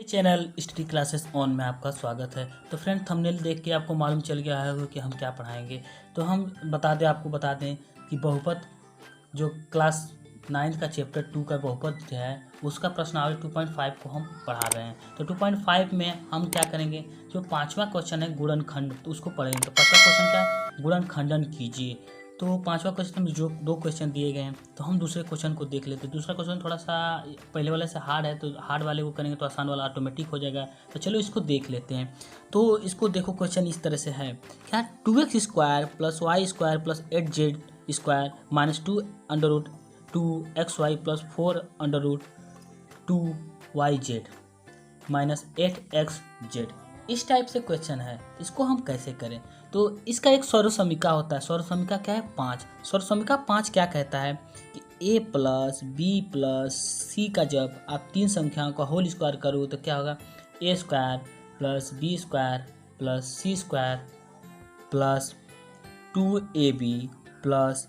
Channel study classes on में आपका स्वागत है। तो फ्रेंड, थंबनेल देख के आपको मालूम चल गया है कि हम क्या पढ़ाएंगे। तो हम बता दें कि बहुपद जो क्लास 9 का चैप्टर 2 का बहुपद जो है उसका प्रश्नावली 2.5 को हम पढ़ा रहे हैं। तो 2.5 में हम क्या करेंगे, जो पांचवा क्वेश्चन है गुणनखंड, तो उसको पढ़ेंगे। तो पांचवा क्वेश्चन क्या है, गुणनखंडन कीजिए। तो पांचवा क्वेश्चन में जो दो क्वेश्चन दिए गए हैं, तो हम दूसरे क्वेश्चन को देख लेते हैं। दूसरा क्वेश्चन थोड़ा सा पहले वाले से हार्ड है, तो हार्ड वाले को करेंगे तो आसान वाला ऑटोमेटिक हो जाएगा। तो चलो इसको देख लेते हैं। तो इसको देखो, क्वेश्चन इस तरह से है क्या, 2x² + y² + 8z² -2 under root 2xy + 4 under root 2yz -8xz। इस टाइप से क्वेश्चन है। इसको हम कैसे करें, तो इसका एक स्वरूप समीका होता है। स्वरूप समीका क्या है, 5। स्वरूप समीका 5 क्या कहता है कि a + b + c का जब आप तीन संख्याओं का होल स्क्वायर करो तो क्या होगा, a² + b² + c² + 2ab +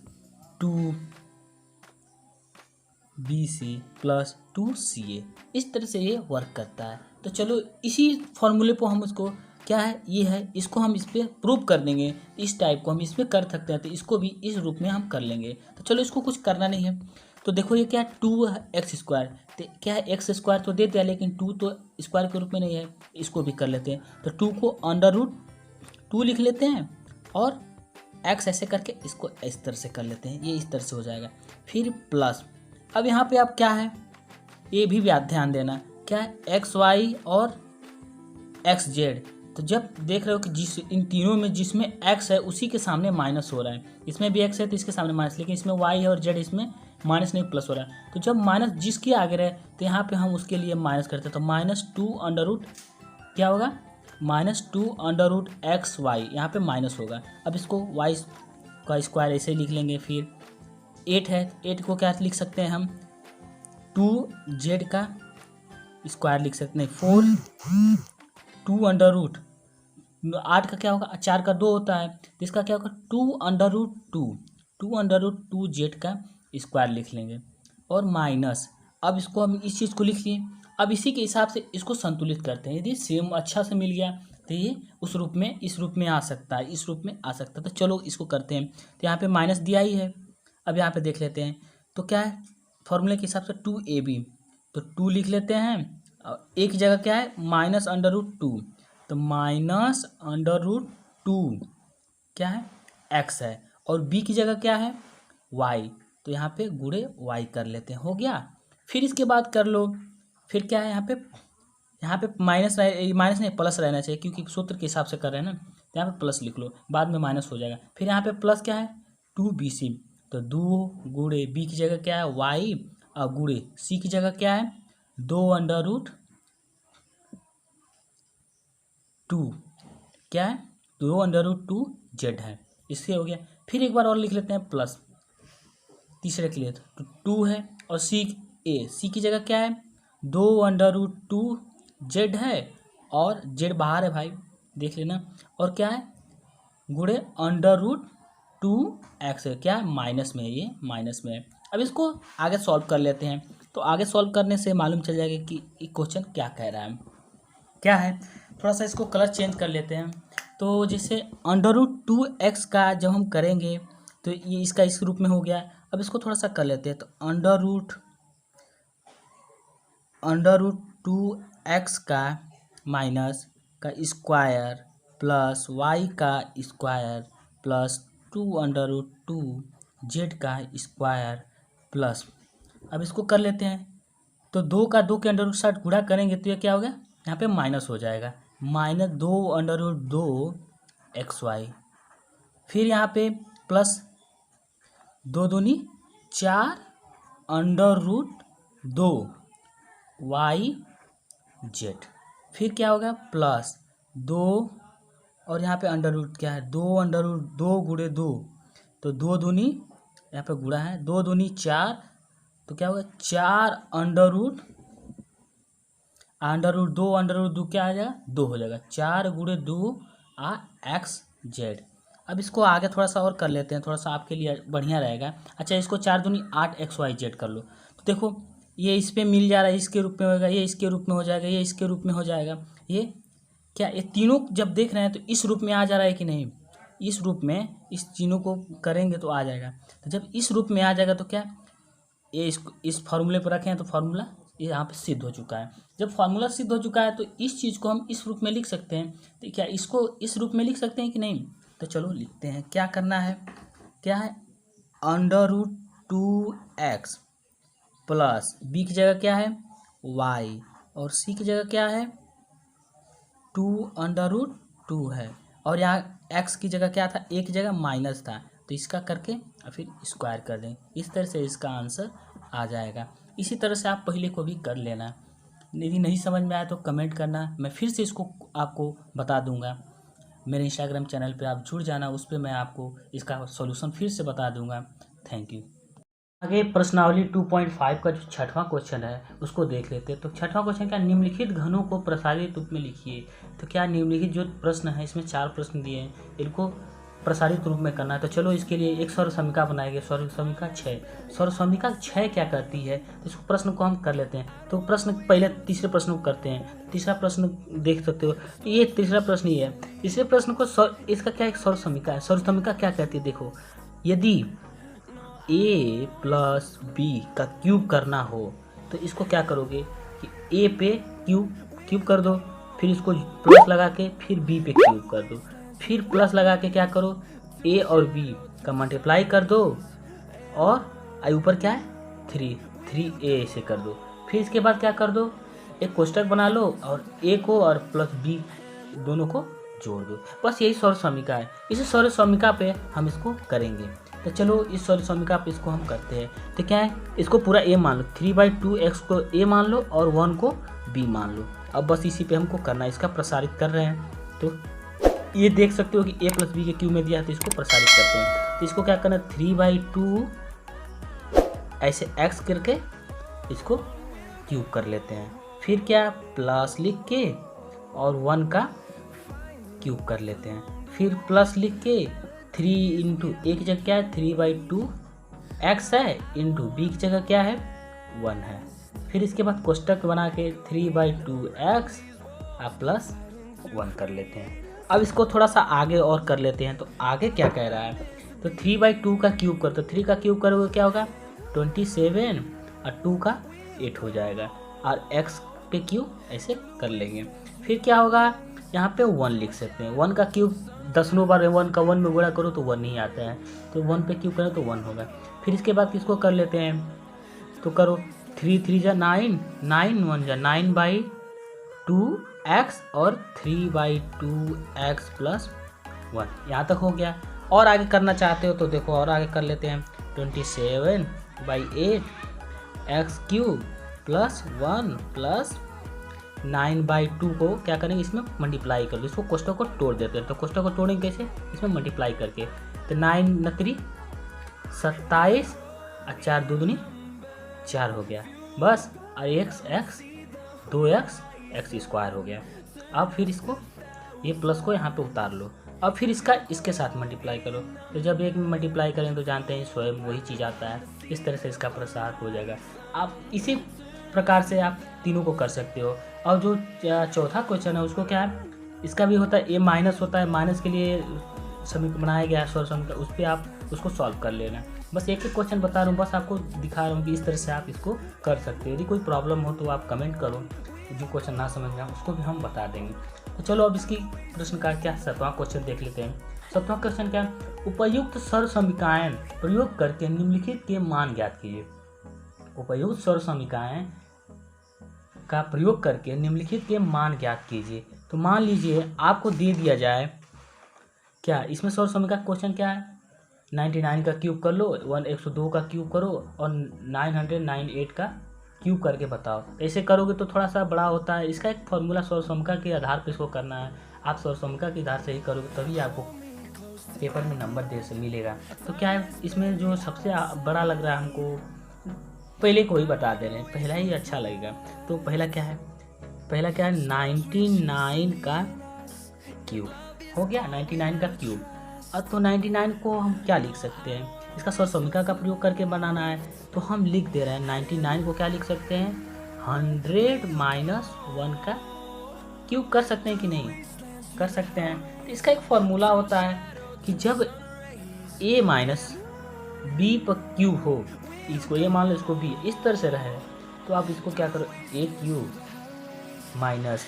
2bc + 2ca। इस तरह से ये वर्क करता है। तो चलो इसी फॉर्मूले को हम उसको क्या है, ये है, इसको हम इस पर प्रूव कर देंगे। इस टाइप को हम इसमें कर सकते हैं, तो इसको भी इस रूप में हम कर लेंगे। तो चलो इसको कुछ करना नहीं है। तो देखो ये क्या है, 2x²। तो क्या है, x² तो दे दिया, लेकिन 2 तो स्क्वायर के रूप में नहीं है। इसको भी कर लेते हैं। तो 2 को अंडर रूट 2 लिख लेते हैं, और x ऐसे करके इसको इस तरह से कर लेते हैं। ये इस तरह से हो जाएगा। फिर प्लस, अब यहाँ पे आप क्या है, ये भी ध्यान देना, क्या है, xy और xz। तो जब देख रहे हो कि जिस इन तीनों में जिसमें x है उसी के सामने माइनस हो रहा है। इसमें भी x है तो इसके सामने माइनस, लेकिन इसमें y है और z इसमें माइनस नहीं प्लस हो रहा है। तो जब माइनस जिसके आगे रहे तो यहाँ पे हम उसके लिए माइनस करते हैं। तो -2 अंडर रूट क्या होगा, -2 अंडर रूट xy, यहाँ पे माइनस होगा। अब इसको y का स्क्वायर ऐसे लिख लेंगे। फिर 8 है, 8 को क्या लिख सकते हैं हम, 2z का स्क्वायर लिख सकते हैं। 2 अंडर रूट 8 का क्या होगा, 4 का 2 होता है, तो इसका क्या होगा, 2 अंडर रूट 2 जेड का स्क्वायर लिख लेंगे, और माइनस। अब इसको हम इस चीज़ को लिख लिए। अब इसी के हिसाब से इसको संतुलित करते हैं। यदि सेम अच्छा से मिल गया तो ये उस रूप में, इस रूप में आ सकता है, इस रूप में आ सकता है। तो चलो इसको करते हैं। तो यहाँ पे माइनस दिया ही है। अब यहाँ पे देख लेते हैं, तो क्या है, फॉर्मूले के हिसाब से 2ab, तो 2 लिख लेते हैं। और a की जगह क्या है, -√2, तो -√2 क्या है, x है, और b की जगह क्या है, y, तो यहाँ पे गुणे y कर लेते हैं। हो गया। फिर इसके बाद कर लो। फिर क्या है, यहाँ पे माइनस नहीं प्लस रहना चाहिए, क्योंकि सूत्र के हिसाब से कर रहे हैं ना। तो यहाँ पे प्लस लिख लो, बाद में माइनस हो जाएगा। फिर यहाँ पे प्लस क्या है, 2bc, तो 2 गुणे b की जगह क्या है, y, और गुणे c की जगह क्या है, 2 अंडर रूट 2 क्या है, 2 अंडर रूट 2 जेड है। इससे हो गया। फिर एक बार और लिख लेते हैं प्लस, तीसरे के लिए। तो 2 है, और सी की जगह क्या है, 2 अंडर रूट 2 जेड है, और जेड बाहर है भाई, देख लेना। और क्या है, गुणे अंडर रूट 2 एक्स है, क्या है, माइनस में है, ये माइनस में है। अब इसको आगे सॉल्व कर लेते हैं। तो आगे सॉल्व करने से मालूम चल जाएगा कि ये क्वेश्चन क्या कह रहा है। क्या है, थोड़ा सा इसको कलर चेंज कर लेते हैं। तो जैसे अंडर रूट 2x का जब हम करेंगे तो ये इसका इस रूप में हो गया। अब इसको थोड़ा सा कर लेते हैं। तो अंडर रूट 2x का माइनस का स्क्वायर प्लस y का square plus 2 under root 2 Z का स्क्वायर प्लस, अब इसको कर लेते हैं। तो 2 का 2 के अंडर रूट साथ गुणा करेंगे तो ये क्या होगा, यहाँ पे माइनस हो जाएगा, -2 अंडर रूट 2 xy। फिर यहाँ पे प्लस 2 दूनी 4 अंडर रूट 2 yz। फिर क्या होगा, प्लस 2, और यहाँ पे अंडर रूट क्या है, 2 अंडर रूट 2 गुणे 2, तो 2 दूनी, यहाँ पे गुणा है, 2 दूनी 4, तो क्या होगा, 4 अंडर रूट 2 क्या आ जाएगा, 2 हो जाएगा, 4 गुणे 2 xz। अब इसको आगे थोड़ा सा और कर लेते हैं, थोड़ा सा आपके लिए बढ़िया रहेगा। अच्छा, इसको 4 दूनी 8 xyz कर लो। तो देखो ये इस पे मिल जा रहा है, इसके रूप में होगा, ये इसके रूप में हो जाएगा, ये इसके रूप में हो जाएगा। ये क्या, ये तीनों जब देख रहे हैं तो इस रूप में आ जा रहा है कि नहीं, इस रूप में इस तीनों को करेंगे तो आ जाएगा। तो जब इस रूप में आ जाएगा तो क्या, ये इसको इस फार्मूले पर रखें तो फार्मूला ये यहाँ पे सिद्ध हो चुका है। जब फार्मूला सिद्ध हो चुका है तो इस चीज़ को हम इस रूप में लिख सकते हैं। तो क्या इसको इस रूप में लिख सकते हैं कि नहीं, तो चलो लिखते हैं। क्या करना है, क्या है, √2x प्लस बी की जगह क्या है y, और सी की जगह क्या है 2√2 है, और यहाँ x की जगह क्या था, a की जगह माइनस था, तो इसका करके और फिर स्क्वायर कर दें। इस तरह से इसका आंसर आ जाएगा। इसी तरह से आप पहले को भी कर लेना। यदि नहीं समझ में आया तो कमेंट करना, मैं फिर से इसको आपको बता दूंगा। मेरे इंस्टाग्राम चैनल पे आप जुड़ जाना, उस पर मैं आपको इसका सॉल्यूशन फिर से बता दूंगा। Thank you. आगे प्रश्नावली 2.5 का जो छठवां क्वेश्चन है उसको देख लेते हैं। तो छठवां क्वेश्चन क्या, निम्नलिखित घनों को प्रसारित रूप में लिखिए। तो क्या निम्नलिखित जो प्रश्न है, इसमें 4 प्रश्न दिए हैं, इनको प्रसारित रूप में करना है। तो चलो इसके लिए एक सौर समीका बनाएंगे। सौर समीका 6, सौर समीका 6 क्या करती है, तो इस प्रश्न को हम कर लेते हैं। तो प्रश्न पहले तीसरे प्रश्न को करते हैं। तीसरा प्रश्न देख सकते हो, ये तीसरा प्रश्न ही है। तीसरे प्रश्न को इसका क्या एक सौर समीका है। सौर समीका क्या कहती है, देखो, यदि a प्लस बी का क्यूब करना हो तो इसको क्या करोगे कि a पे क्यूब कर दो, फिर इसको प्लस लगा के फिर b पे क्यूब कर दो, फिर प्लस लगा के क्या करो, a और b का मल्टीप्लाई कर दो, और ऊपर क्या है 3a से कर दो। फिर इसके बाद क्या कर दो, एक कोष्टक बना लो और a को और प्लस b दोनों को जोड़ दो। बस यही सौर समीका है। इसी सौर समीका पे हम इसको करेंगे। तो चलो इस सौर समीका पे इसको हम करते हैं। तो क्या है, इसको पूरा a मान लो, 3/2x को a मान लो और 1 को b मान लो। अब बस इसी पे हमको करना है, इसका प्रसारित कर रहे हैं। तो ये देख सकते हो कि a प्लस बी के क्यूब में दिया है, तो इसको प्रसारित करते हैं। तो इसको क्या करना है, 3/2 ऐसे x करके इसको क्यूब कर लेते हैं। फिर क्या, प्लस लिख के और 1 का क्यूब कर लेते हैं। फिर प्लस लिख के 3 इंटू ए की जगह क्या है 3/2 x है, इंटू बी की जगह क्या है 1 है। फिर इसके बाद कोष्टक बना के 3/2x आप प्लस 1 कर लेते हैं। अब इसको थोड़ा सा आगे और कर लेते हैं। तो आगे क्या कह रहा है, तो 3/2 का क्यूब कर, तो 3 का क्यूब करोगे क्या होगा 27, और 2 का 8 हो जाएगा, और x पे क्यूब ऐसे कर लेंगे। फिर क्या होगा, यहाँ पे 1 लिख सकते हैं। 1 का क्यूब 10 बार 1 का 1 में गुणा करो तो 1 नहीं आता है, तो 1 पे क्यूब करो तो 1 होगा। फिर इसके बाद किसको कर लेते हैं, तो करो 3 3 जा 9, 9 1 जा 9/2x और 3/2x प्लस 1, यहाँ तक हो गया। और आगे करना चाहते हो तो देखो और आगे कर लेते हैं, 27/8 x क्यूब प्लस 1 प्लस 9/2 को क्या करेंगे, इसमें मल्टीप्लाई कर दो। इसको कोष्टक को तोड़ देते हैं। तो कोष्टक को तोड़ेंगे कैसे, इसमें मल्टीप्लाई करके। तो 9 9 27 और 4 2 4 हो गया बस, और x 2x x स्क्वायर हो गया। अब फिर इसको ये प्लस को यहाँ पे उतार लो। अब फिर इसका इसके साथ मल्टीप्लाई करो। तो जब एक में मल्टीप्लाई करें तो जानते हैं स्वयं वही चीज़ आता है। इस तरह से इसका प्रसार हो जाएगा। आप इसी प्रकार से आप तीनों को कर सकते हो। और जो चौथा क्वेश्चन है उसको क्या है, इसका भी होता है a माइनस होता है, माइनस के लिए समीकरण बनाया गया है सौर समीकरण, उस पर आप उसको सॉल्व कर लेना। बस एक क्वेश्चन बता रहा हूँ, बस आपको दिखा रहा हूँ कि इस तरह से आप इसको कर सकते हो। यदि कोई प्रॉब्लम हो तो आप कमेंट करो, जो क्वेश्चन ना समझ में आए उसको भी हम बता देंगे। तो चलो अब इसकी प्रश्न का क्या 7वां क्वेश्चन देख लेते हैं। 7वां क्वेश्चन क्या है, उपयुक्त सौर समीकरण प्रयोग करके निम्नलिखित के मान ज्ञात कीजिए। उपयुक्त सौर समीकरण का प्रयोग करके निम्नलिखित के मान ज्ञात कीजिए। तो मान लीजिए आपको दे दिया जाए, क्या इसमें सौर समीकरण क्वेश्चन क्या है, 99 का क्यूब कर लो, 102 का क्यूब करो और 998 का क्यूब करके बताओ। ऐसे करोगे तो थोड़ा सा बड़ा होता है। इसका एक फॉर्मूला सौर समीकरण के आधार पर इसको करना है। आप सौर समीकरण के आधार से ही करोगे तभी आपको पेपर में नंबर दे से मिलेगा। तो क्या है, इसमें जो सबसे बड़ा लग रहा है हमको, पहले को ही बता दे रहे हैं, पहला ही अच्छा लगेगा। तो पहला क्या है, 99 का क्यूब हो गया, 99 का क्यूब। अब तो 99 को हम क्या लिख सकते हैं, इसका सर्वसमीकरण का प्रयोग करके बनाना है, तो हम लिख दे रहे हैं 99 को क्या लिख सकते हैं 100 माइनस 1 का क्यूब। कर सकते हैं कि नहीं, कर सकते हैं। तो इसका एक फॉर्मूला होता है कि जब a माइनस बी पर क्यूब हो, इसको a मान लो, इसको b इस तरह से रहे, तो आप इसको क्या करो a cube minus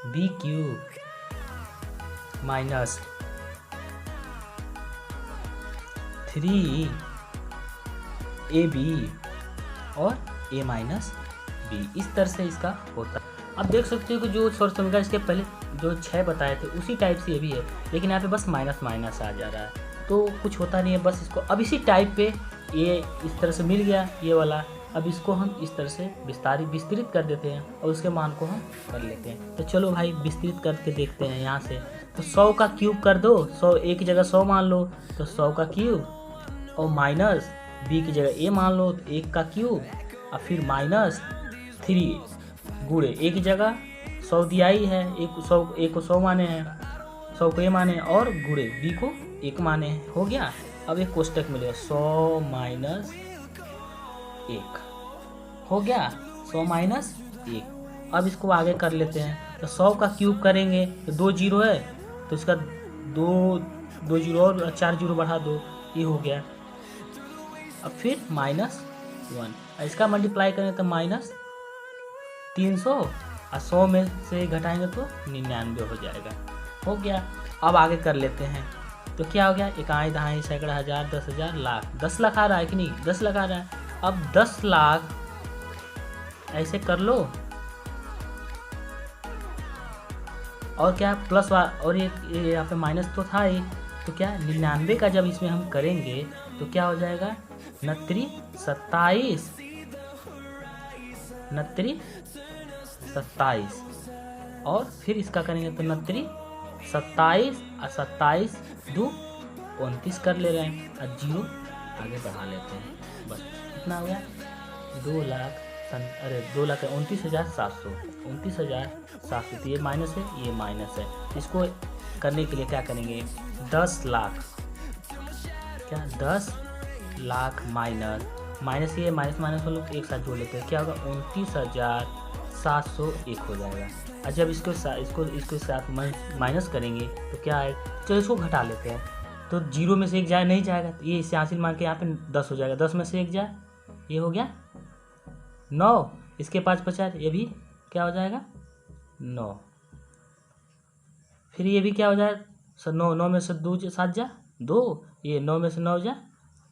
b cube minus 3ab और a माइनस b, इस तरह से इसका होता है। अब देख सकते हो कि जो सर्वसमीकरण इसके पहले जो 6 बताए थे उसी टाइप से ये भी है, लेकिन यहाँ पे बस माइनस माइनस आ जा रहा है, तो कुछ होता नहीं है। बस इसको अब इसी टाइप पे ये इस तरह से मिल गया ये वाला, अब इसको हम इस तरह से विस्तृत कर देते हैं और उसके मान को हम कर लेते हैं। तो चलो भाई विस्तृत करके देखते हैं यहाँ से। तो 100 का क्यूब कर दो, 100 एक जगह 100 मान लो तो 100 का क्यूब, और माइनस b की जगह a मान लो तो 1 का क्यूब, और फिर माइनस 3 गुणे a की जगह 100 दिया ही है, a को 100 माने हैं, 100 को a माने और गुणे b को 1 माने हैं, हो गया। अब एक कोष्टक मिलेगा 100 माइनस 1, हो गया 100 माइनस 1। अब इसको आगे कर लेते हैं, तो 100 का क्यूब करेंगे तो 2 जीरो है, तो इसका 2 जीरो और 4 जीरो बढ़ा दो, ये हो गया। अब फिर माइनस 1, इसका मल्टीप्लाई करें तो माइनस 300, और 100 में से घटाएंगे तो 99 हो जाएगा, हो गया। अब आगे कर लेते हैं, तो क्या हो गया, इकाई दहाई सैकड़ा हज़ार 10,000 लाख, 10 लाख आ रहा है कि नहीं, 10 लाख आ रहा है। अब 10 लाख ऐसे कर लो, और क्या प्लस और ये यहाँ पे माइनस तो था ही, तो क्या 99 का जब इसमें हम करेंगे तो क्या हो जाएगा 29 27, 29 27, और फिर इसका करेंगे तो 29 27 और 27 2 29 कर ले रहे हैं, और जीरो आगे बढ़ा लेते हैं, बस कितना हो गया 2,29,700, 29,700। तो ये माइनस है, ये माइनस है। इसको करने के लिए क्या करेंगे 10 लाख, क्या 10 लाख माइनस ये माइनस माइनस हम लोग एक साथ जोड़ लेते हैं, क्या होगा 29,701 हो जाएगा। और जब इसके साथ माइनस करेंगे तो क्या है, चलो इसको घटा लेते हैं, तो जीरो में से एक जाए नहीं जाएगा, तो ये इससे हासिल मान के यहाँ पे 10 हो जाएगा, 10 में से एक जाए ये हो गया 9, इसके पास बचा ये भी क्या हो जाएगा 9, फिर ये भी क्या हो जाएगा 9 में से 2 7 जा 2, ये 9 में से 9 जा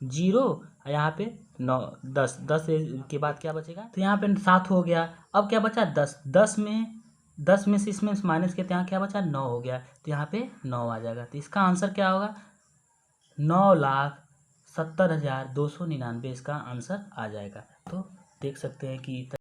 0, और यहाँ पे 9 10 के बाद क्या बचेगा, तो यहाँ पे 7 हो गया। अब क्या बचा 10 में से इसमें माइनस किया तो यहाँ क्या बचा 9 हो गया, तो यहाँ पे 9 आ जाएगा। तो इसका आंसर क्या होगा 9,70,299 इसका आंसर आ जाएगा। तो देख सकते हैं कि